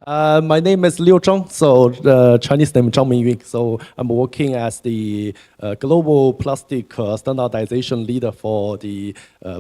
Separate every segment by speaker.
Speaker 1: My name is Liu Zhang, so Chinese name Zhang Mingyun. So I'm working as the global plastic standardization leader for the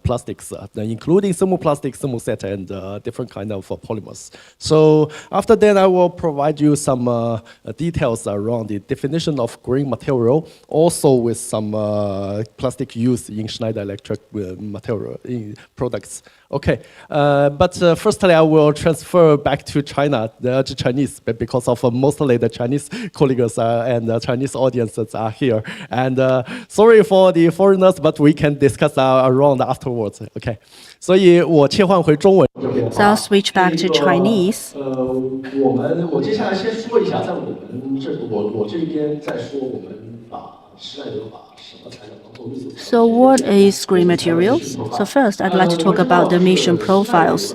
Speaker 1: plastics, including thermoplastic, thermoset, and different kind of polymers. So after that, I will provide you some details around the definition of green material, also with some plastic use in Schneider Electric material in products. Okay, but firstly, I will transfer back to China, to Chinese, because of mostly the Chinese colleagues and the Chinese audiences are here. And sorry for the foreigners, but we can discuss around afterwards. Okay, 所以我切换回中文这边的
Speaker 2: So I'll
Speaker 1: 话，switch
Speaker 2: back to
Speaker 1: 这个
Speaker 2: Chinese.
Speaker 1: 我接下来先说一下，在我这边再说我们把施耐德把什么材料当做绿色材料。
Speaker 2: So what is green materials? So first, I'd like to talk about the emission profiles.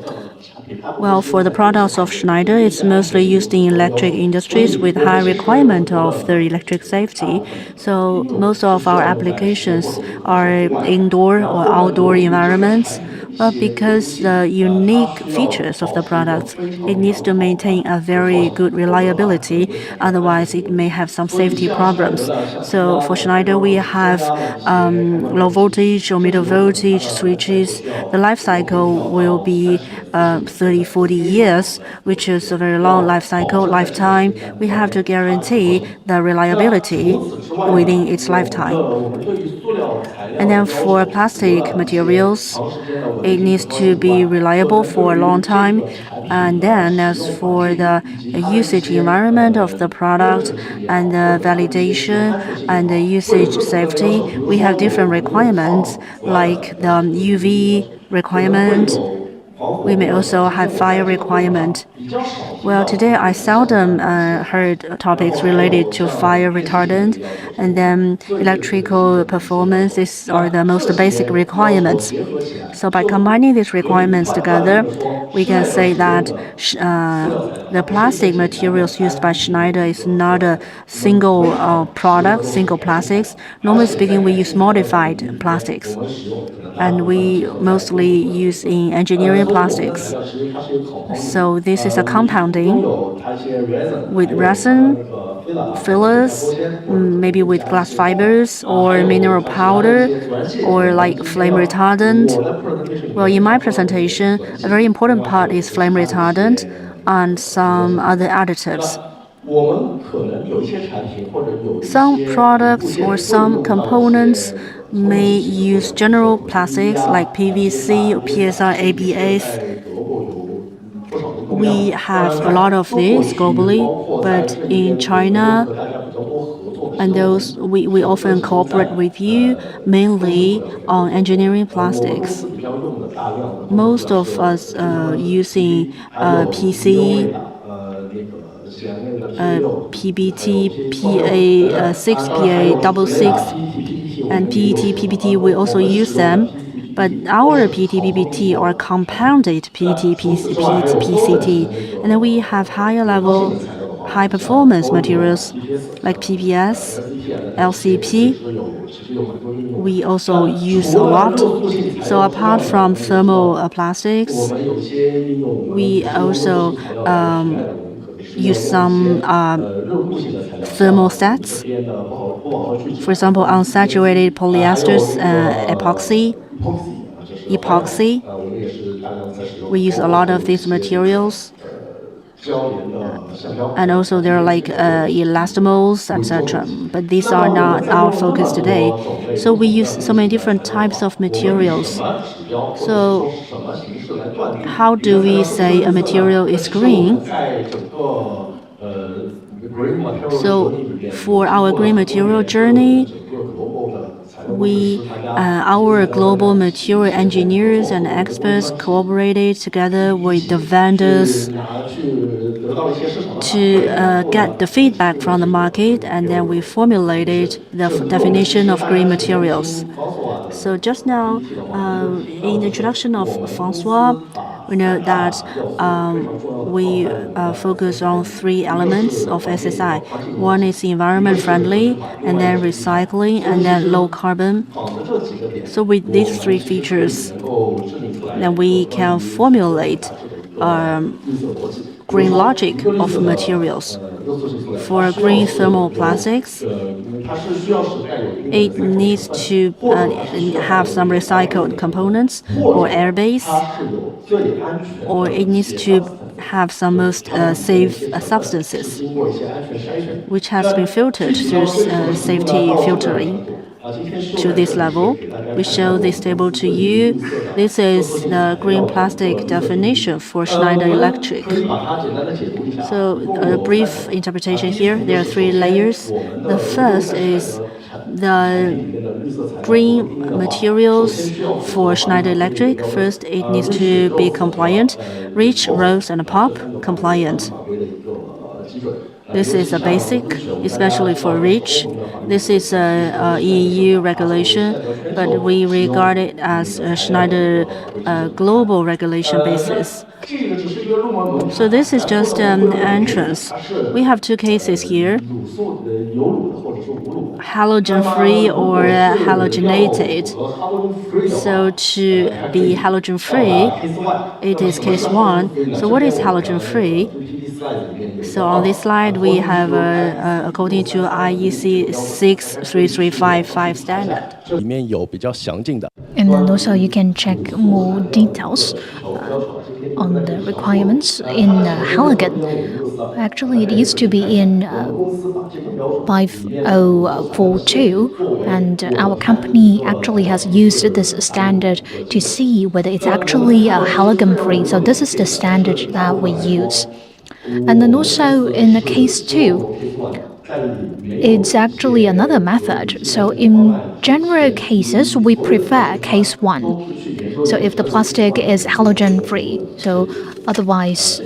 Speaker 2: Well, for the products of Schneider, it's mostly used in electric industries with high requirement of the electric safety. So most of our applications are indoor or outdoor environments. Well, because the unique features of the product, it needs to maintain a very good reliability. Otherwise, it may have some safety problems. So for Schneider, we have low voltage or middle voltage switches. The life cycle will be 30, 40 years, which is a very long lifetime. We have to guarantee the reliability within its lifetime. And then for plastic materials, it needs to be reliable for a long time. And then as for the usage environment of the product and the validation and the usage safety, we have different requirements like the UV requirement. We may also have fire requirement. Well, today I seldom heard topics related to fire retardant and then electrical performance. These are the most basic requirements. So by combining these requirements together, we can say that the plastic materials used by Schneider is not a single product, single plastics. Normally speaking, we use modified plastics. And we mostly use in engineering plastics. So this is a compounding with resin, fillers, maybe with glass fibers or mineral powder or like flame retardant. Well, in my presentation, a very important part is flame retardant and some other additives. Some products or some components may use general plastics like PVC or PSR, ABS. We have a lot of this globally, but in China, and those we often cooperate with you mainly on engineering plastics. Most of us using PC, PBT, PA6, PA66, and PET, PPT, we also use them. But our PET, PPT are compounded PET, PCT. And then we have higher level, high performance materials like PPS, LCP. We also use a lot. So apart from thermal plastics, we also use some thermostats. For example, unsaturated polyesters, epoxy. We use a lot of these materials. And also there are like elastomers, etc. But these are not our focus today. So we use so many different types of materials. So how do we say a material is green? So for our green material journey, our global material engineers and experts cooperated together with the vendors to get the feedback from the market, and then we formulated the definition of green materials. So just now, in the introduction of François, we know that we focus on three elements of SSI. One is environment friendly, and then recycling, and then low carbon. So with these three features, then we can formulate green logic of materials. For green thermoplastics, it needs to have some recycled components or air base, or it needs to have some most safe substances, which has been filtered through safety filtering to this level. We show this table to you. This is the green plastic definition for Schneider Electric. So a brief interpretation here. There are 3 layers. The first is the green materials for Schneider Electric. First, it needs to be compliant, REACH, RoHS, and POP compliant. This is a basic, especially for REACH. This is a EU regulation, but we regard it as a Schneider global regulation basis. So this is just an entrance. We have 2 cases here: halogen-free or halogenated. So to be halogen-free, it is case 1. So what is halogen-free? So on this slide, we have according to IEC 63355 standard.
Speaker 1: 里面有比较详尽的。
Speaker 3: And then also you can check more details on the requirements in halogen. Actually, it used to be in 5042, and our company actually has used this standard to see whether it's actually halogen-free. So this is the standard that we use. And then also in the case 2, it's actually another method. So in general cases, we prefer case 1. So if the plastic is halogen-free, so otherwise,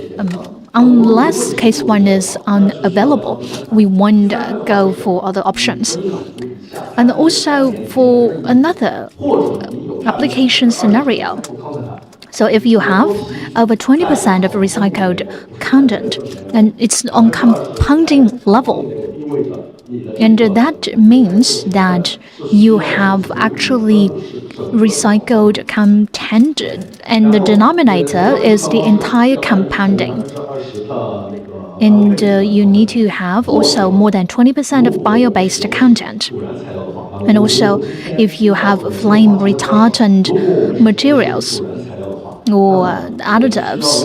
Speaker 3: unless case 1 is unavailable, we won't go for other options. And also for another application scenario, so if you have over 20% of recycled content, and it's on compounding level, and that means that you have actually recycled content, and the denominator is the entire compounding. And you need to have also more than 20% of bio-based content. And also, if you have flame retardant materials or additives,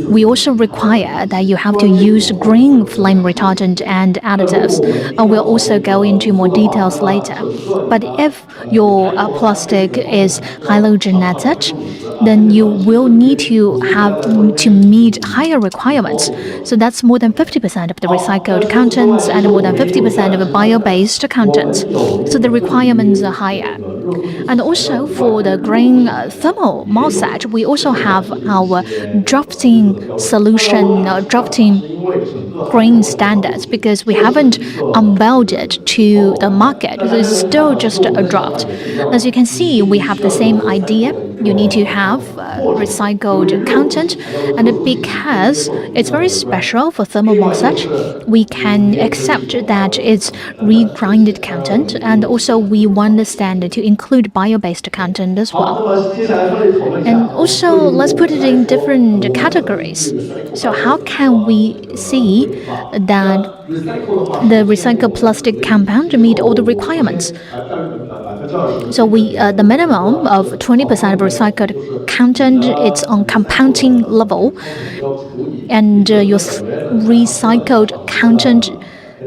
Speaker 3: we also require that you have to use green flame retardant and additives. We'll also go into more details later. But if your plastic is halogenated, then you will need to have to meet higher requirements. So that's more than 50% of the recycled contents and more than 50% of the bio-based contents. So the requirements are higher. And also for the green thermal MOSFET, we also have our drafting solution, drafting green standards, because we haven't unveiled it to the market. So it's still just a draft. As you can see, we have the same idea. You need to have recycled content, and because it's very special for thermal MOSFET, we can accept that it's regrinded content, and also we want the standard to include bio-based content as well. And also, let's put it in different categories. So how can we see that the recycled plastic compound meet all the requirements? So the minimum of 20% of recycled content, it's on compounding level, and your recycled content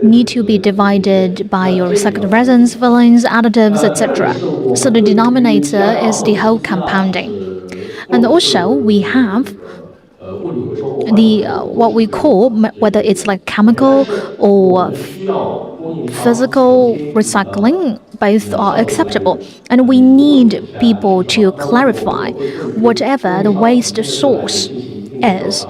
Speaker 3: need to be divided by your recycled resins, fillings, additives, etc. So the denominator is the whole compounding. And also we have the what we call, whether it's like chemical or physical recycling, both are acceptable. And we need people to clarify whatever the waste source is.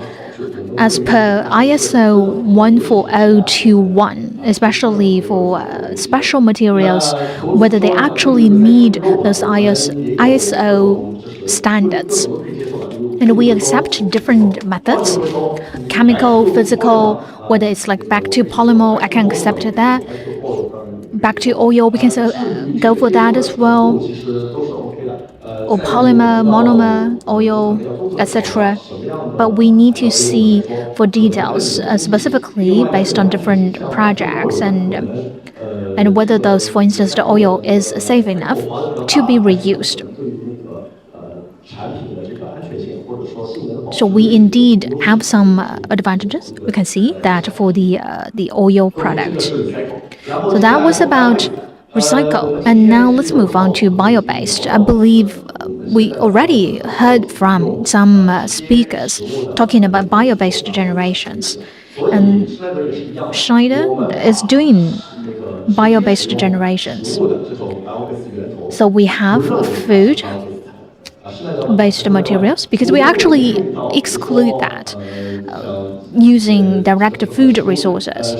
Speaker 3: As per ISO 14021, especially for special materials, whether they actually meet those ISO standards. And we accept different methods: chemical, physical, whether it's like back to polymer, I can accept that. Back to oil, we can go for that as well. Or polymer, monomer, oil. etc. But we need to see for details, specifically based on different projects and whether those, for instance, the oil is safe enough to be reused. So we indeed have some advantages. We can see that for the oil product. So that was about recycle. And now let's move on to bio-based. I believe we already heard from some speakers talking about bio-based generations. And Schneider is doing bio-based generations. So we have food based materials because we actually exclude that using direct food resources.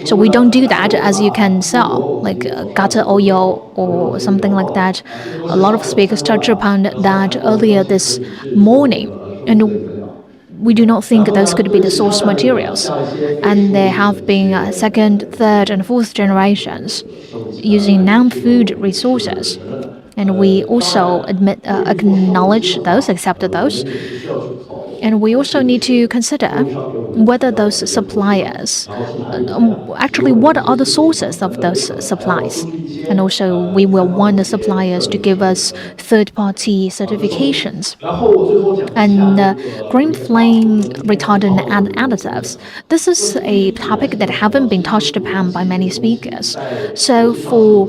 Speaker 3: So we don't do that, as you can sell, like gutter oil or something like that. A lot of speakers touched upon that earlier this morning, and we do not think those could be the source materials. And there have been second, third, and fourth generations using non-food resources. And we also acknowledge those, accept those. And we also need to consider whether those suppliers, actually, what are the sources of those supplies? And also, we will want the suppliers to give us third-party certifications. And green flame retardant additives. This is a topic that haven't been touched upon by many speakers. So for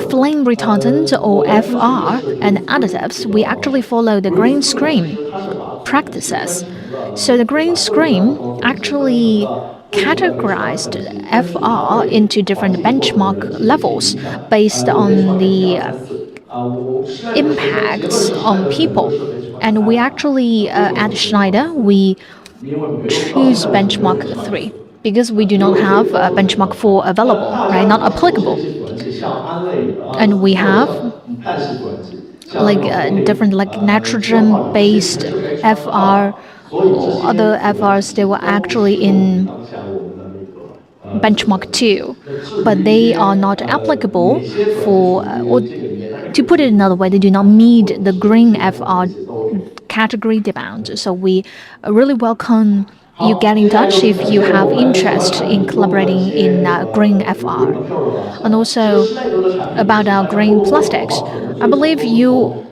Speaker 3: flame retardant or FR and additives, we actually follow the green screen practices. So the green screen actually categorized FR into different benchmark levels based on the impacts on people. And we actually, at Schneider, we choose benchmark 3 because we do not have benchmark 4 available, right? Not applicable. And we have like different like nitrogen-based FR or other FRs that were actually in benchmark 2, but they are not applicable for, or to put it another way, they do not meet the green FR category demand. So we really welcome you get in touch if you have interest in collaborating in green FR. And also about our green plastics, I believe you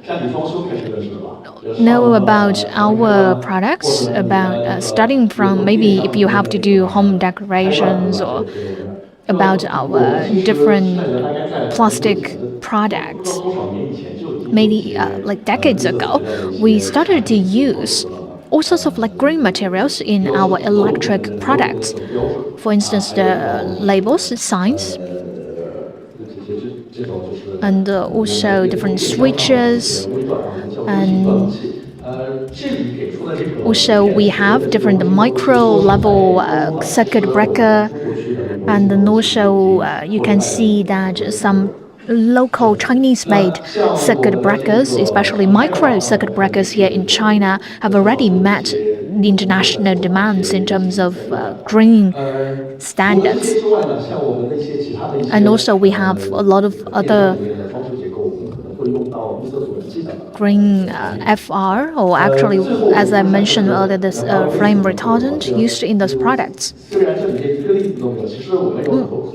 Speaker 3: know about our products, about starting from maybe if you have to do home decorations or about our different plastic products. Maybe like decades ago, we started to use all sorts of like green materials in our electric products. For instance, the labels, signs, and also different switches, and also we have different micro level circuit breaker, and then also you can see that some local Chinese-made circuit breakers, especially micro circuit breakers here in China, have already met the international demands in terms of green standards. And also we have a lot of other green FR, or actually, as I mentioned earlier, this flame retardant used in those products.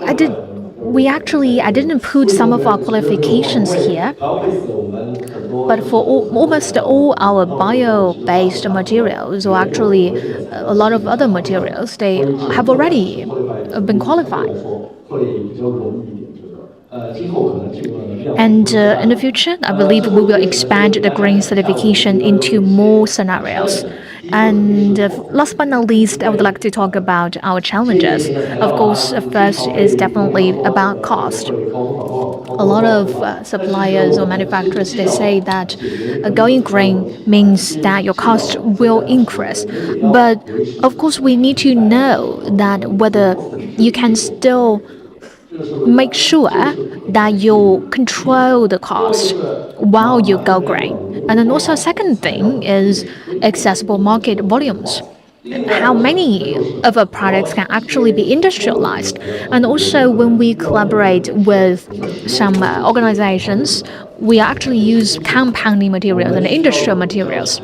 Speaker 3: I didn't put some of our qualifications here, but for almost all our bio-based materials, or actually a lot of other materials, they have already been qualified. And in the future, I believe we will expand the green certification into more scenarios. And last but not least, I would like to talk about our challenges. Of course, first is definitely about cost. A lot of suppliers or manufacturers, they say that going green means that your cost will increase. But of course, we need to know that whether you can still make sure that you control the cost while you go green. And then also second thing is accessible market volumes. how many of our products can actually be industrialized. And also, when we collaborate with some organizations, we actually use compounding materials and industrial materials.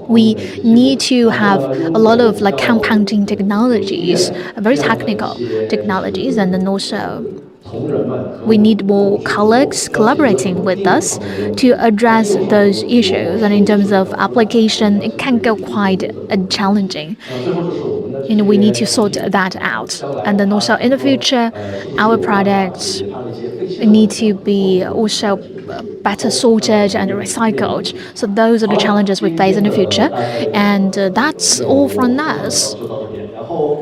Speaker 3: We need to have a lot of like compounding technologies, very technical technologies, and then also we need more colleagues collaborating with us to address those issues. And in terms of application, it can go quite challenging. We need to sort that out. And then also in the future, our products need to be also better sorted and recycled. So those are the challenges we face in the future. And that's all from us.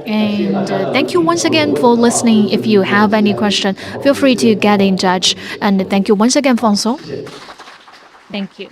Speaker 3: And thank you once again for listening. If you have any question, feel free to get in touch. And thank you once again, Fonso. Thank you.